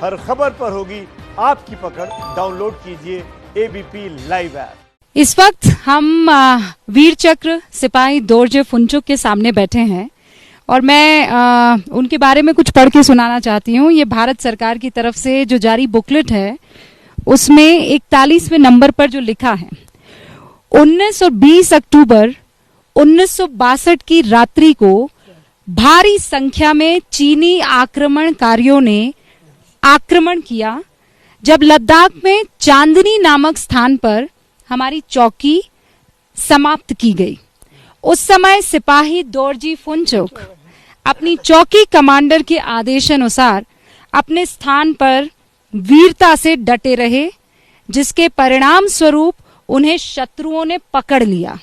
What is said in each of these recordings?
हर खबर पर होगी आपकी पकड़। डाउनलोड कीजिए एबीपी लाइव ऐप। इस वक्त हम वीर चक्र सिपाही दोरजे फुनचुक के सामने बैठे हैं और मैं उनके बारे में कुछ पढ़ के सुनाना चाहती हूँ। ये भारत सरकार की तरफ से जो जारी बुकलेट है उसमें 41वें नंबर पर जो लिखा है, 19 और 20 अक्टूबर 1962 की रात्रि को भारी संख्या में चीनी आक्रमणकारियों ने आक्रमण किया, जब लद्दाख में चांदनी नामक स्थान पर हमारी चौकी समाप्त की गई। उस समय सिपाही दोरजी फुनचुक अपनी चौकी कमांडर के आदेशानुसार अपने स्थान पर वीरता से डटे रहे, जिसके परिणाम स्वरूप उन्हें शत्रुओं ने पकड़ लिया।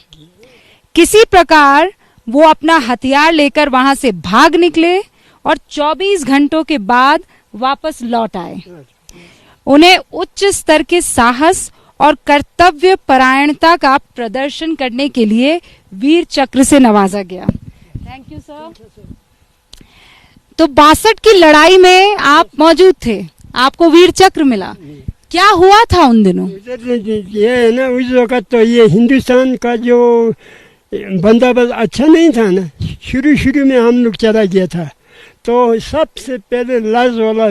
किसी प्रकार वो अपना हथियार लेकर वहां से भाग निकले और 24 घंटों के बाद वापस लौट आए। उन्हें उच्च स्तर के साहस और कर्तव्य परायणता का प्रदर्शन करने के लिए वीर चक्र से नवाजा गया। Thank you sir. तो 62 की लड़ाई में आप मौजूद थे, आपको वीर चक्र मिला, क्या हुआ था उन दिनों? ये है ना, उस वक्त तो ये हिंदुस्तान का जो बंदोबस्त अच्छा नहीं था ना। शुरू में हम लोग चला गया था, तो सबसे पहले लास्ट वाला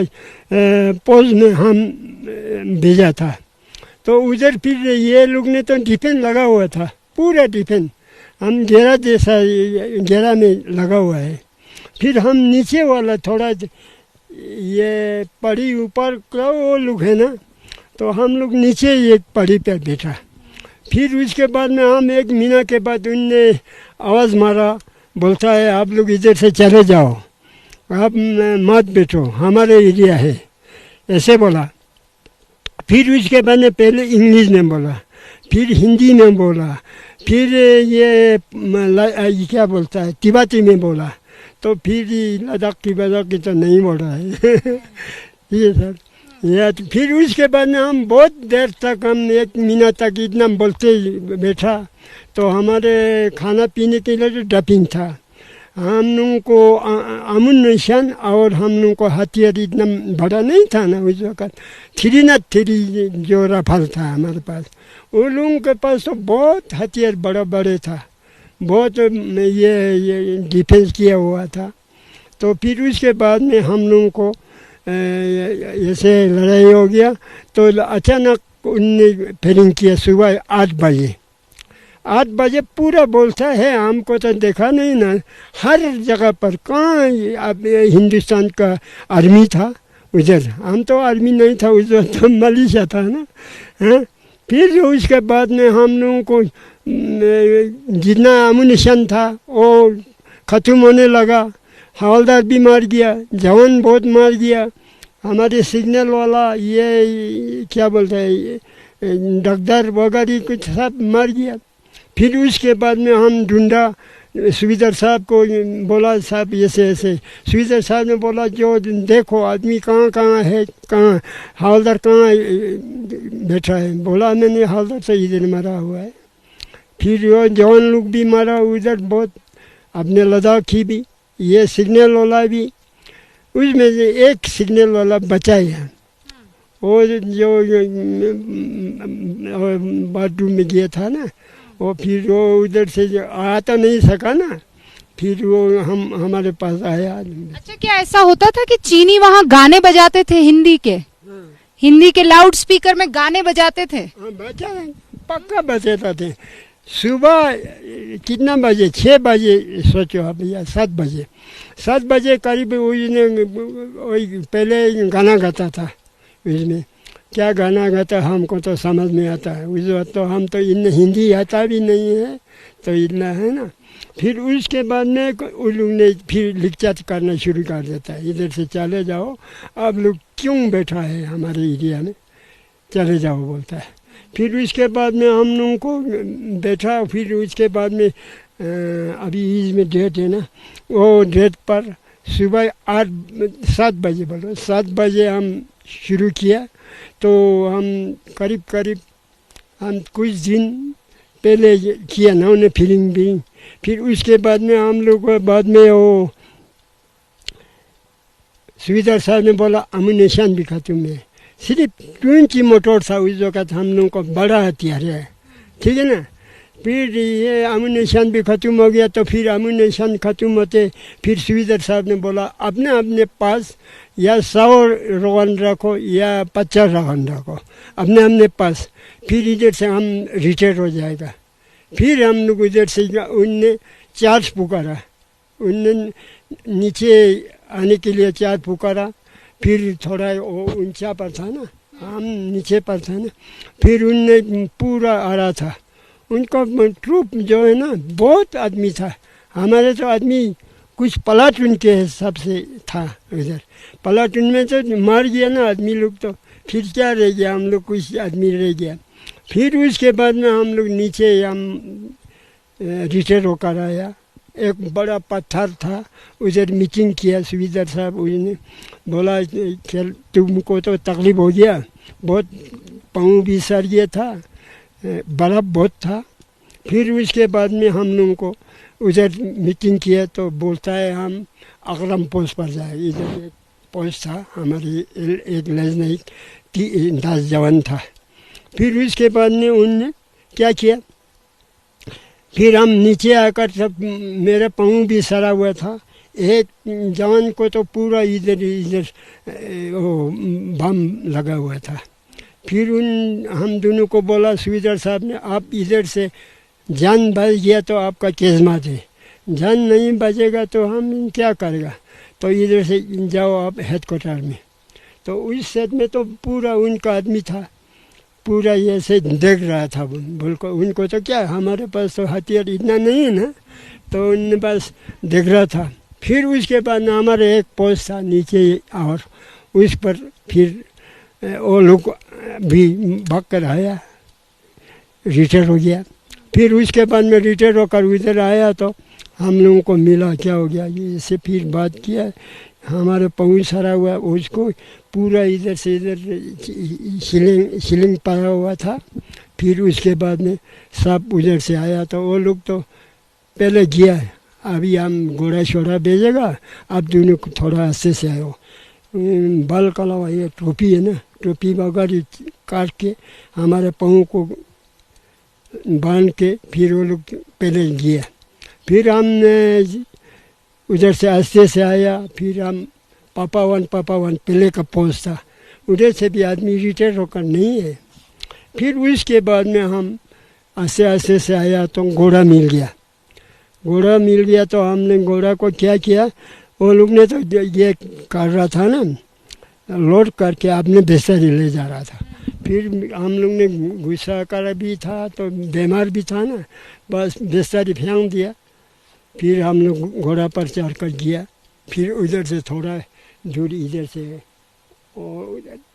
पोस्ट में हम भेजा था। तो उधर फिर ये लोग ने तो डिफेंस लगा हुआ था, पूरा डिफेंस हम घेरा जैसा घेरा में लगा हुआ है। फिर हम नीचे वाला थोड़ा ये पड़ी ऊपर का वो लोग है ना, तो हम लोग नीचे एक पड़ी पे बैठा। फिर उसके बाद में हम 1 महीना के बाद उनने आवाज़ मारा, बोलता है आप लोग इधर से चले जाओ, आप मत बैठो, हमारे एरिया है, ऐसे बोला। फिर उसके बाद में पहले इंग्लिश में बोला, फिर हिंदी में बोला, फिर ये क्या बोलता है तिब्बती में बोला, तो फिर लद्दाख की तो नहीं बोल रहा है ये सर। या फिर उसके बाद में हम बहुत देर तक, हम 1 महीना तक इतना बोलते बैठा। तो हमारे खाना पीने के लिए जो डपिंग था, हम लोगों को अमुनिशन और हम लोगों को हथियार इतना बड़ा नहीं था ना उस वक्त। 303 जो राइफल था हमारे पास, उन लोगों के पास तो बहुत हथियार बड़े था, बहुत ये डिफेंस किया हुआ था। तो फिर उसके बाद में हम लोगों को ऐसे लड़ाई हो गया। तो अचानक उनने फायरिंग किया सुबह 8 बजे पूरा बोलता है, हमको तो देखा नहीं ना, हर जगह पर कहाँ हिंदुस्तान का आर्मी था उधर। हम तो आर्मी नहीं था उस वक्त, तो मलेशिया था ना। हाँ, फिर उसके बाद में हम लोगों को जितना अमुनिशन था वो ख़त्म होने लगा। हवलदार भी मार गया, जवान बहुत मार गया, हमारे सिग्नल वाला ये क्या बोलते हैं डॉक्टर वगैरह कुछ सब मार गया। फिर उसके बाद में हम ढूंढा, सुबेदार साहब को बोला, साहब ऐसे सुबेदार साहब ने बोला जो देखो आदमी कहाँ है, कहाँ हवलदार कहाँ बैठा है। बोला मैंने हवलदार तो इधर मरा हुआ है। फिर वो जवान लोग भी मारा उधर बहुत, अपने लद्दाखी भी, ये सिग्नल वाला भी, उसमें से एक सिग्नल वाला बचा है, वो जो बाथरूम में गया था ना, वो फिर वो उधर से आ तो नहीं सका ना, फिर वो हमारे पास आया। अच्छा, क्या ऐसा होता था कि चीनी वहाँ गाने बजाते थे हिंदी के लाउड स्पीकर में गाने बजाते थे? बजा पक्का बजाते थे। सुबह कितना बजे, 6 बजे सोचो आप, या 7 बजे करीब वही पहले गाना गाता था। उसमें क्या गाना गाता हमको तो समझ में आता है उस वक्त, तो हम तो इतना हिंदी आता भी नहीं है, तो इतना है ना। फिर उसके बाद में उन लोग ने फिर लेक्चर करना शुरू कर देता है, इधर से चले जाओ, आप लोग क्यों बैठा है हमारे एरिया में, चले जाओ बोलता है। फिर उसके बाद में हम लोगों को बैठा। फिर उसके बाद में अभी इसमें डेट है ना, वो डेट पर सुबह 7 बजे बोलो, 7 बजे हम शुरू किया। तो हम करीब हम कुछ दिन पहले किया ना उन्हें फीलिंग भी। फिर उसके बाद में हम लोग बाद में वो सुविधा साहब ने बोला अम्युनिशन भी खत्म है। सिर्फ 20 मोटर था उस वक्त, हम लोगों को बड़ा हथियार है, ठीक है ना। फिर ये अम्युनिशन भी ख़त्म हो गया, तो फिर अम्युनिशन ख़त्म होते फिर सुविधा साहब ने बोला अपने अपने पास या 100 रोगन रखो या 50 रोगन रखो अपने अपने पास, फिर इधर से हम रिटायर हो जाएगा। फिर हम लोग इधर से उनने चार्ज पुकारा, उनने नीचे आने के लिए चार्ज पुकारा। फिर थोड़ा ऊंचा पर था ना, हम नीचे पर था ना, फिर उनने पूरा आ रहा था। उनका ट्रूप जो है ना बहुत आदमी था, हमारे तो आदमी कुछ प्लाटून के हिसाब से था उधर। प्लाटून में तो मार गया ना आदमी लोग, तो फिर क्या रह गया, हम लोग कुछ आदमी रह गया। फिर उसके बाद में हम लोग नीचे हम रिटायर होकर आया। एक बड़ा पत्थर था, उधर मीटिंग किया सुविधा साहब, उसने बोला चल तुमको तो तकलीफ हो गया, बहुत पाँव भी सड़ गया था, बर्फ़ बहुत था। फिर उसके बाद में हम लोगों को उधर मीटिंग किया, तो बोलता है हम अकरम पोस्ट पर जाए। इधर एक पोस्ट था हमारी, एक लेजनाइक 10 जवान था। फिर उसके बाद में उनने क्या किया, फिर हम नीचे आकर सब, मेरा पाँव भी सड़ा हुआ था। एक जवान को तो पूरा इधर वो बम लगा हुआ था। फिर हम दोनों को बोला सुविधा साहब ने, आप इधर से जान बच गया तो आपका किस्मत है, जान नहीं बचेगा तो हम क्या करेगा, तो इधर से जाओ आप हेडक्वार्टर में। तो उस सेट में तो पूरा उनका आदमी था, पूरा ऐसे देख रहा था। उनको तो क्या, हमारे पास तो हथियार इतना नहीं है ना, तो उन बस देख रहा था। फिर उसके बाद हमारे एक पोस्ट था नीचे, और उस पर फिर वो लोग भी भाग कर आया, रिटायर हो गया। फिर उसके बाद में रिटायर होकर उधर आया, तो हम लोगों को मिला क्या हो गया, इससे फिर बात किया। हमारे पाँव सड़ा हुआ, उसको पूरा इधर से इधर शिलिंग पाया हुआ था। फिर उसके बाद में सब उधर से आया, तो वो लोग तो पहले गया, अभी हम घोड़ा शोड़ा भेजेगा, आप दोनों को थोड़ा अच्छे से आयो। बाल कला ये टोपी है ना, टोपी वगैरह काट के हमारे पाँव को बांध के फिर वो लोग पहले गया। फिर हमने उधर से आस्ते से आया। फिर हम पापावन पहले का पोस्ट था, उधर से भी आदमी रिटायर होकर नहीं है। फिर उसके बाद में हम आस्ते से आया, तो घोड़ा मिल गया। तो हमने घोड़ा को क्या किया, वो लोग ने तो ये कर रहा था ना, लोड करके अपने बिस्तरी ले जा रहा था। फिर हम लोग ने गुस्सा कर भी था, तो बीमार भी था ना, बस बिस्तरी फेंक दिया। फिर हम लोग घोड़ा पर चढ़ कर गया। फिर उधर से थोड़ा दूर, इधर से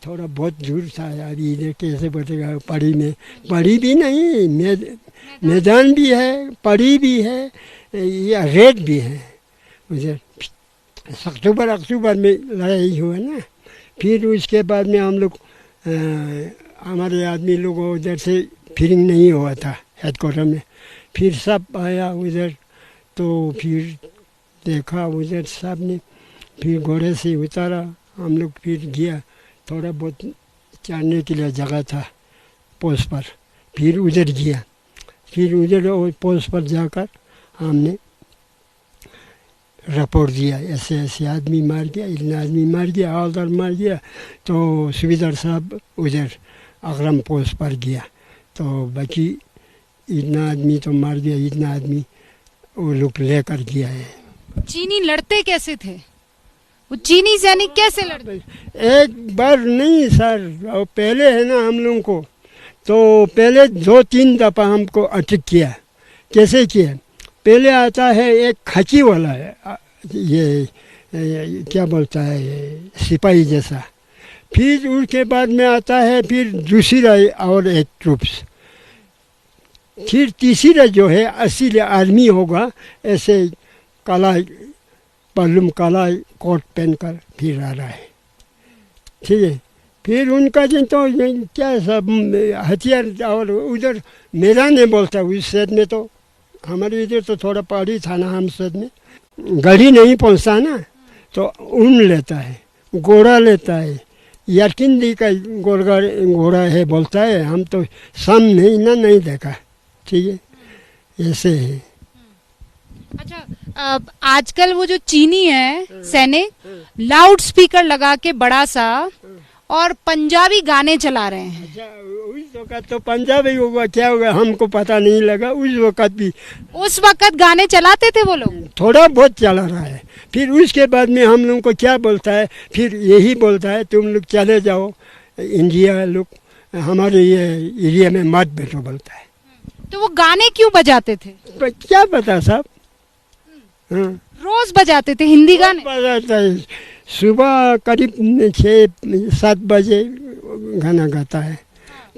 थोड़ा बहुत दूर था। अभी इधर कैसे बचेगा, पड़ी भी नहीं, मैदान भी है, पड़ी भी है, या रेत भी है। उधर अक्टूबर में लड़ाई हुआ ना। फिर उसके बाद में हम लोग हमारे आदमी लोग उधर से फिरिंग नहीं हुआ था हेडक्वार्टर में। फिर सब आया उधर, तो फिर देखा उधर सब ने, फिर घोड़े से उतारा। हम लोग फिर गया, थोड़ा बहुत चढ़ने के लिए जगह था पोस्ट पर। फिर उधर गया, फिर उधर पोस्ट पर जाकर हमने रिपोर्ट दिया, ऐसे ऐसे आदमी मार गया, इतना आदमी मार गया, हवलदार मार गया। तो सुबेदार साहब उधर अकरम पोस्ट पर गया, तो बाकी इतना आदमी तो मार गया, इतना आदमी वो लोग लेकर गया है। चीनी लड़ते कैसे थे, वो चीनी सैनिक कैसे लड़ते? एक बार नहीं सर, पहले है ना हम लोगों को, तो पहले 2-3 दफ़ा हमको अटैक किया। कैसे किया, पहले आता है एक खाकी वाला है, ये क्या बोलता है, सिपाही जैसा। फिर उसके बाद में आता है फिर दूसरा और एक ट्रूप्स। फिर तीसरा जो है असली आर्मी होगा, ऐसे काला पल्लू, काला कोट पहनकर फिर आ रहा है, ठीक है। फिर उनका जो तो क्या सब हथियार, और उधर मैदान नहीं बोलता उस साइड में, तो हमारे इधर तो थोड़ा पहाड़ी था ना, हम साइड में गाड़ी नहीं पहुंचता ना, तो ऊन लेता है, घोड़ा लेता है, यारकिंदी का घोड़ा है बोलता है, हम तो सामने नहीं देखा। ठीक है, ऐसे है। अच्छा, आजकल वो जो चीनी है सैनिक लाउड स्पीकर लगा के बड़ा सा और पंजाबी गाने चला रहे हैं। अच्छा, उस वक्त तो पंजाबी होगा क्या होगा हमको पता नहीं लगा। उस वक्त गाने चलाते थे वो लोग, थोड़ा बहुत चला रहा है। फिर उसके बाद में हम लोग को क्या बोलता है, फिर यही बोलता है तुम लोग चले जाओ इंडिया, लोग हमारे ये एरिया में मत बैठो बोलता है। तो वो गाने क्यों बजाते थे? क्या पता साहब। हाँ, रोज बजाते थे हिंदी गाने। बजाता है, सुबह करीब 6-7 बजे गाना गाता है।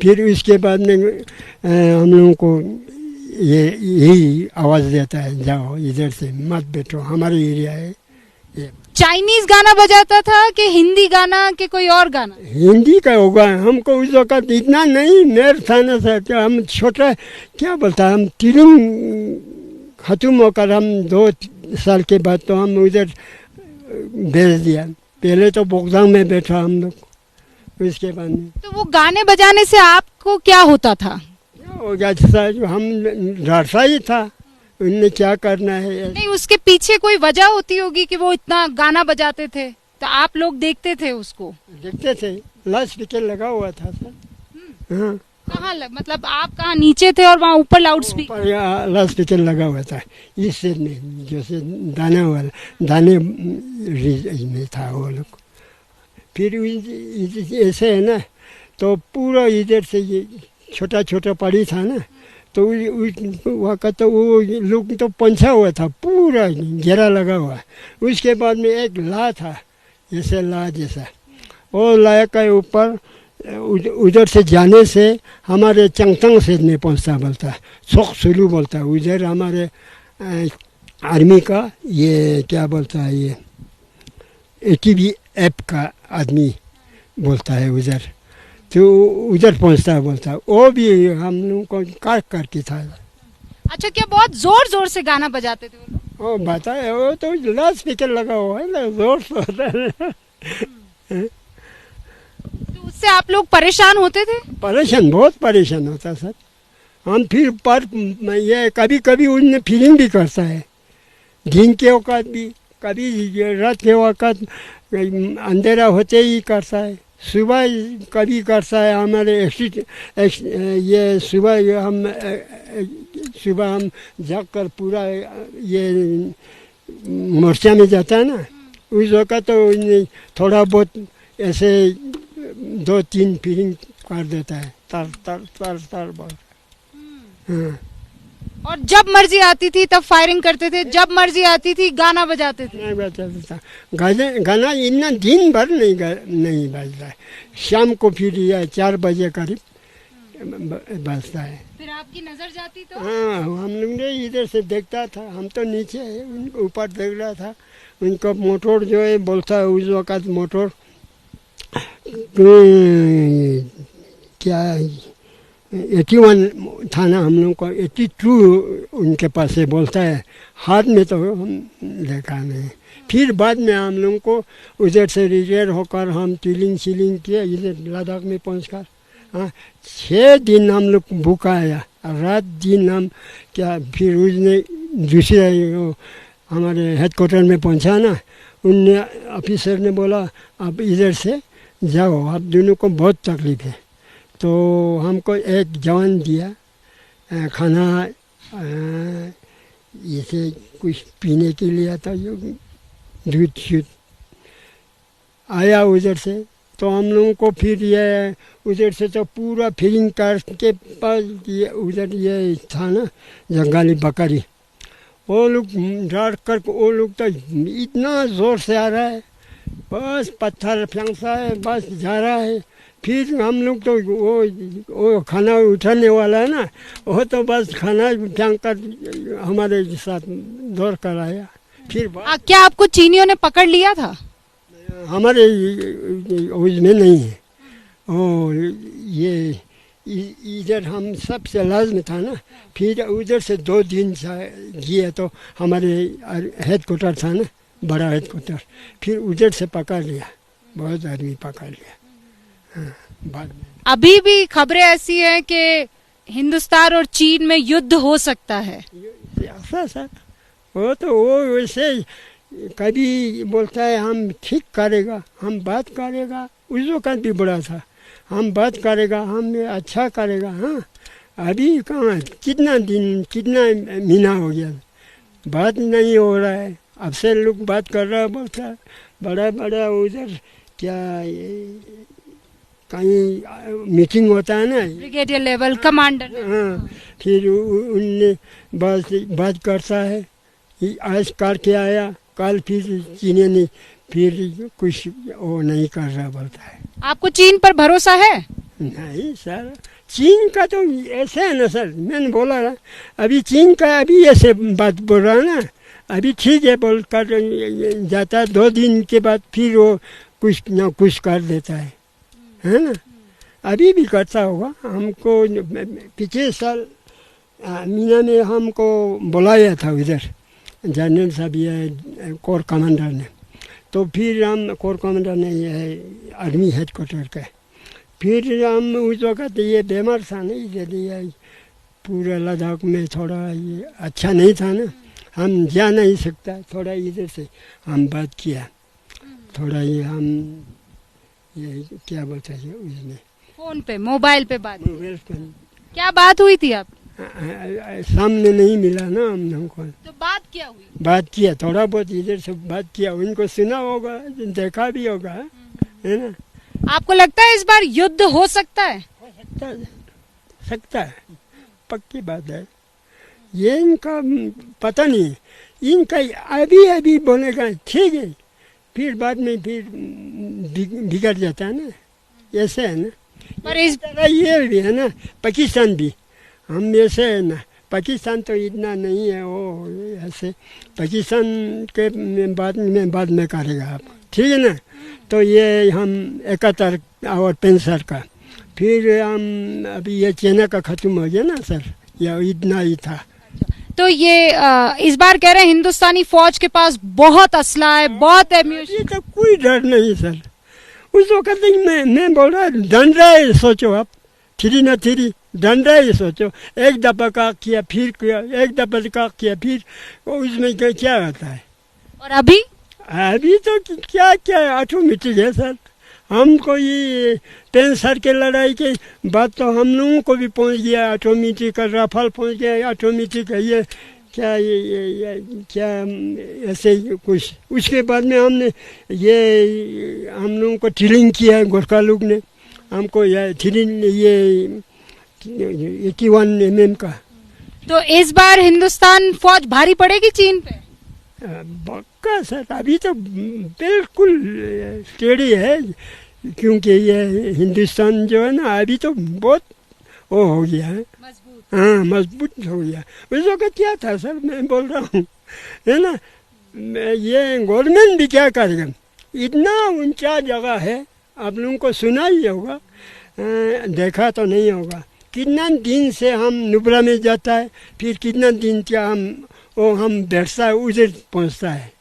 फिर उसके बाद में हम लोगों को यही आवाज़ देता है, जाओ इधर से मत बैठो, हमारे एरिया है ये। चाइनीज गाना बजाता था कि हिंदी गाना कि कोई और गाना? हिंदी का होगा, हमको उस वक्त इतना नहीं मेर था ना सर। हम छोटा क्या बोलता, हम तिलुंग खत्म होकर हम 2 साल के बाद तो हम उधर भेज दिया। पहले तो बोगदांग में बैठा हम लोग, उसके बाद में। तो वो गाने बजाने से आपको क्या होता था? क्या हो गया था, जो हम डरता ही था, उनने क्या करना है। नहीं, उसके पीछे कोई वजह होती होगी कि वो इतना गाना बजाते थे, तो आप लोग देखते थे उसको? देखते थे, लाउड स्पीकर लगा हुआ था सर। हाँ, कहाँ मतलब आप कहाँ नीचे थे और वहाँ ऊपर लाउड स्पीकर? लाउड स्पीकर लगा हुआ था इस सेट में, जैसे दाने में था वो लोग। फिर ऐसे है ना, तो पूरा इधर से ये छोटा छोटा पड़ी था ना, तो वहाँ तो वो लोग तो पंछा हुआ था, पूरा घेरा लगा हुआ। उसके बाद में एक ला था, जैसे ला जैसा, वो ला के ऊपर उधर से जाने से हमारे चंगतंग से नहीं पहुंचता बोलता है, सोख सुलू बोलता है। उधर हमारे आर्मी का ये क्या बोलता है, ये ATV का आदमी बोलता है उधर, तो उधर पहुंचता है बोलता है। वो भी हम लोग को काट करके था। अच्छा, क्या बहुत जोर जोर से गाना बजाते थे वो लोग? वो बताए, वो तो लाउड स्पीकर लगा हुआ है ना, जोर से होता है। तो उससे आप लोग परेशान होते थे? परेशान, बहुत परेशान होता सर हम। फिर पर ये कभी कभी उनने फीलिंग भी करता है, दिन के वक़्त भी, कभी रात के वक़्त अंधेरा होते ही करता है, सुबह कभी करता है। हमारे ये सुबह हम जाग कर पूरा ये मोर्चा में जाता है ना, उस वक़्त तो थोड़ा बहुत ऐसे 2-3 फीलिंग कर देता है, तर तर तर तर बहुत। हाँ। और जब मर्जी आती थी तब फायरिंग करते थे, जब मर्जी आती थी गाना बजाते थे? नहीं बजाता था गाना, इतना दिन भर नहीं बजता है। शाम को फिर यह 4 बजे करीब बजता है। फिर आपकी नजर जाती तो? हाँ, हम लोग ने इधर से देखता था, हम तो नीचे है, उनको ऊपर देख रहा था। उनको मोटर जो है बोलता है उस वक़्त, मोटर क्या 81 था ना हम लोग को, 82 उनके पास से बोलता है, हाथ में तो हम देखा नहीं। फिर बाद में हम लोग को उधर से रिटायर होकर हम टीलिंग शीलिंग किए, इधर लद्दाख में पहुंचकर। हाँ, 6 दिन हम लोग भूखा आया, रात दिन हम क्या। फिर उसने दूसरे हमारे हेडक्वार्टर में पहुंचा ना, उनने ऑफिसर ने बोला आप इधर से जाओ, आप दोनों को बहुत तकलीफ है। तो हमको एक जवान दिया खाना, जैसे कुछ पीने के लिए था, जो दूध शूध आया उधर से। तो हम लोगों को फिर ये उधर से तो पूरा फिरिंग करके पास ये उधर ये था ना जंगली बकरी, वो लोग डर कर, वो लोग तो इतना ज़ोर से आ रहा है, बस पत्थर फेंकता है, बस जा रहा है। फिर हम लोग तो वो खाना उठाने वाला है ना, वो तो बस खाना फेंक कर हमारे साथ दौड़ कर आया। फिर क्या आपको चीनियों ने पकड़ लिया था? हमारे उसमें नहीं है। और ये इधर हम सबसे लाज में था ना, फिर उधर से 2 दिन गए तो हमारे हेडक्वार्टर था ना, बड़ा हेडक्वार्टर, फिर उधर से पकड़ लिया। बहुत आदमी पकड़ लिया। हाँ, बाद में अभी भी खबरें ऐसी हैं कि हिंदुस्तान और चीन में युद्ध हो सकता है। ऐसा सर वो वैसे कभी बोलता है हम ठीक करेगा, हम बात करेगा, उस वक्त भी बड़ा था, हम बात करेगा, हम अच्छा करेगा। हाँ, अभी कहाँ, कितना महीना हो गया, बात नहीं हो रहा है। अब से लोग बात कर रहा है, बोलता है बड़ा बड़ा उधर क्या कहीं मीटिंग होता है ना, ब्रिगेडियर लेवल कमांडर। हाँ, फिर उनने बात करता है, आज करके आया, कल फिर चीने ने फिर कुछ वो नहीं कर रहा बोलता है। आपको चीन पर भरोसा है? नहीं सर, चीन का तो ऐसे है ना सर, मैंने बोला ना अभी चीन का अभी ऐसे बात बोल रहा है ना, अभी ठीक है बोल कर जाता है, 2 दिन के बाद फिर वो कुछ ना कुछ कर देता है ना। अभी भी करता होगा। हमको पिछले साल मीना में हमको बुलाया था उधर, जनरल साहब ये कोर कमांडर ने, तो फिर हम कोर कमांडर ने ये आर्मी हेडक्वार्टर का, फिर हम उस वक्त ये बीमार था ना, इसलिए पूरा लद्दाख में थोड़ा ये अच्छा नहीं था ना, हम जा नहीं सकता, थोड़ा इधर से हम बात किया, थोड़ा ये हम ये क्या बोलते हैं उसमें फोन पे, मोबाइल पे बात। मोबाइल पर क्या बात हुई थी आप? सामने नहीं मिला ना हमको, तो बात क्या हुई? बात किया, थोड़ा बहुत इधर से बात किया, उनको सुना होगा, देखा भी होगा, है ना। आपको लगता है इस बार युद्ध हो सकता है? सकता है, पक्की बात है। ये इनका पता नहीं, इनका अभी बोलेगा ठीक है, फिर बाद में फिर बिगड़ जाता है ना, ऐसे है ना। पर इस तरह ये भी है ना, पाकिस्तान भी हम ऐसे है ना, पाकिस्तान तो इतना नहीं है वो ऐसे, पाकिस्तान के बाद में करेगा आप, ठीक है ना। तो ये हम 71 और 65 का, फिर हम अभी ये चाइना का खत्म हो गया ना सर, या इतना ही था। तो ये इस बार कह रहे हैं हिंदुस्तानी फौज के पास बहुत असला है, बहुत एम्यूनिशन। ये तो कोई डर नहीं सर, उस वक्त मैं बोल रहा दंड रहा है, सोचो आप, 3 ना 3 दंड रहा है, सोचो, एक दफा का किया फिर किया, एक दफा का किया फिर, उसमें क्या होता है। और अभी तो क्या ऑटोमेटिक है सर। हमको ये 65 के लड़ाई के बाद तो हम लोगों को भी पहुंच गया ऑटोमेटिक, राफेल पहुंच गया ऑटोमेटिक, ये क्या ये क्या ऐसे कुछ। उसके बाद में हमने ये हम लोगों को ट्रेनिंग किया है, गोरखा लोग ने हमको ये ट्रेनिंग, ये 81 mm का। तो इस बार हिंदुस्तान फौज भारी पड़ेगी चीन पे? पक्का सर, अभी तो बिल्कुल स्टेडी है, क्योंकि ये हिंदुस्तान जो है ना अभी तो बहुत वो हो गया है, हाँ मजबूत हो गया। उस वक्त क्या था सर, मैं बोल रहा हूँ, है ना, ये गवर्नमेंट भी क्या करेगा, इतना ऊंचा जगह है, आप लोगों को सुना ही होगा, देखा तो नहीं होगा, कितना दिन से हम नुब्रा में जाता है, फिर कितना दिन क्या हम बैठता है, उधर पहुँचता है,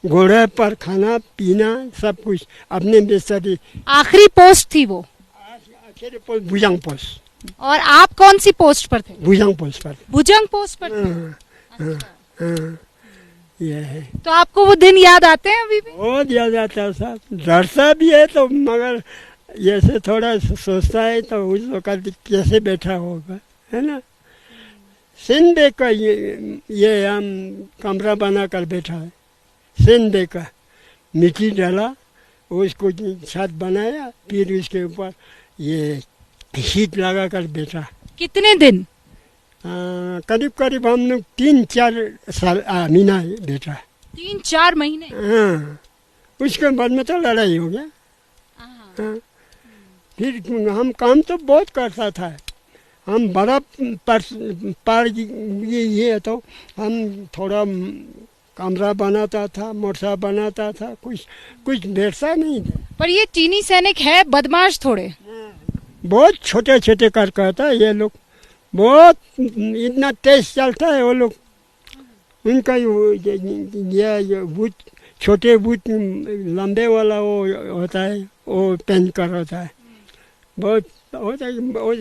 घोड़े पर खाना पीना सब कुछ अपने बेचारी। आखिरी पोस्ट थी वो? आखिरी पोस्ट भुजंग पोस्ट। और आप कौन सी पोस्ट पर थे? भुजंग पोस्ट पर। भुजंग पोस्ट पर थे? हाँ, ये है। तो आपको वो दिन याद आते हैं अभी भी? बहुत याद आता है साहब, डरता भी है तो, मगर ऐसे थोड़ा सोचता है तो उस वक्त कैसे बैठा होगा, है ना। सिंधे का ये हम कमरा बना कर बैठा है, सिंधे का मिट्टी डाला, उसको छत बनाया, फिर उसके ऊपर ये हीट लगा कर बैठा। कितने दिन? करीब करीब हम लोग 3-4 साल महीना बैठा। 3-4 महीने? हाँ, उसके बाद में तो लड़ाई हो गया। हाँ, फिर हम काम तो बहुत करता था, हम बड़ा पार ये तो हम थोड़ा कमरा बनाता था, मोर्चा बनाता था, कुछ बैठता नहीं था। पर ये चीनी सैनिक है बदमाश थोड़े, बहुत छोटे छोटे कर कहता है ये लोग, बहुत इतना तेज चलता है वो लोग, उनका ये छोटे बूट लंबे वाला वो होता है, वो पहन कर होता है। बहुत होता है, बहुत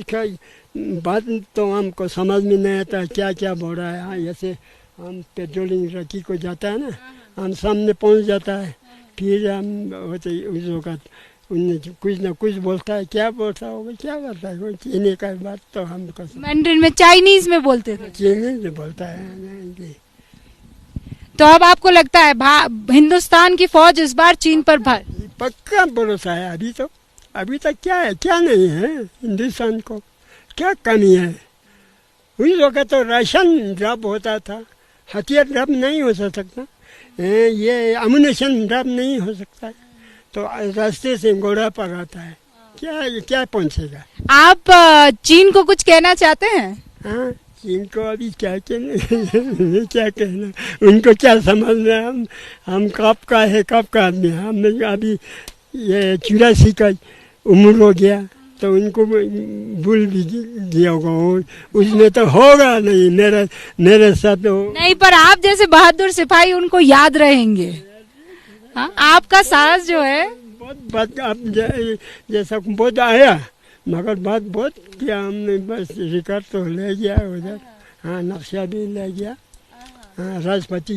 बात तो हमको समझ में नहीं आता क्या क्या बोल रहा है। हाँ, जैसे हम पेट्रोलिंग रखी को जाता है ना, हम सामने पहुंच जाता है, फिर हम होते उस वक्त उन्हें कुछ ना कुछ बोलता है, क्या बोलता होगा, क्या करता है, कोई चीनी का बात तो हमको मैंड्रिन में, चाइनीज में बोलते थे। चीनी से बोलता है। तो अब आपको लगता है हिंदुस्तान की फौज इस बार चीन पर पक्का भरोसा है। अभी तक क्या है, क्या नहीं है हिंदुस्तान को, क्या कमी है। उस वक्त तो राशन ड्रॉप होता था, हथियार ड्रॉप नहीं हो सकता, ये अम्युनिशन ड्रॉप नहीं हो सकता, तो रास्ते से घोड़ा पर आता है, क्या पहुंचेगा। आप चीन को कुछ कहना चाहते हैं? हाँ, चीन को अभी क्या कहना क्या कहना, उनको क्या समझना है। हम कब का है, कब का आदमी है। हमने अभी ये 84 का उम्र हो गया, तो उनको भूल भी दिया होगा, उसमें तो होगा नहीं मेरे साथ हो। नहीं, पर आप जैसे बहादुर सिपाही उनको याद रहेंगे। हाँ, आपका साहस जो है बहुत आप जैसा बहुत आया, मगर बात बहुत किया हमने, बस रिकॉर्ड तो ले गया उधर। हाँ, नक्शा भी ले गया। हाँ, राष्ट्रपति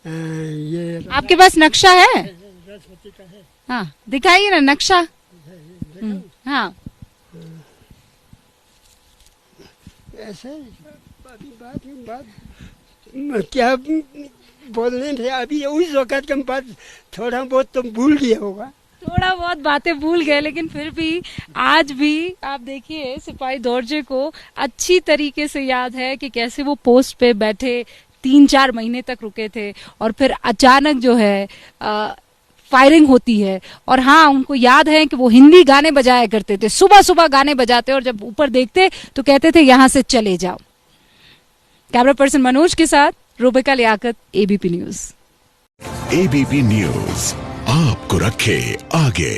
ये आपके पास नक्शा है? राष्ट्रपति का है। हाँ, दिखाइए ना नक्शा। हाँ, ऐसे अभी बात क्या बोलने थे, अभी उस वक्त का बात थोड़ा बहुत तो भूल गया होगा। थोड़ा बहुत बातें भूल गए, लेकिन फिर भी आज भी आप देखिए सिपाही दोरजे को अच्छी तरीके से याद है कि कैसे वो पोस्ट पे बैठे 3-4 महीने तक रुके थे, और फिर अचानक जो है फायरिंग होती है। और हाँ, उनको याद है कि वो हिंदी गाने बजाया करते थे, सुबह सुबह गाने बजाते, और जब ऊपर देखते तो कहते थे यहाँ से चले जाओ। कैमरा पर्सन मनोज के साथ Rubika Liyaqat, ABP news. ABP news आपको रखे आगे।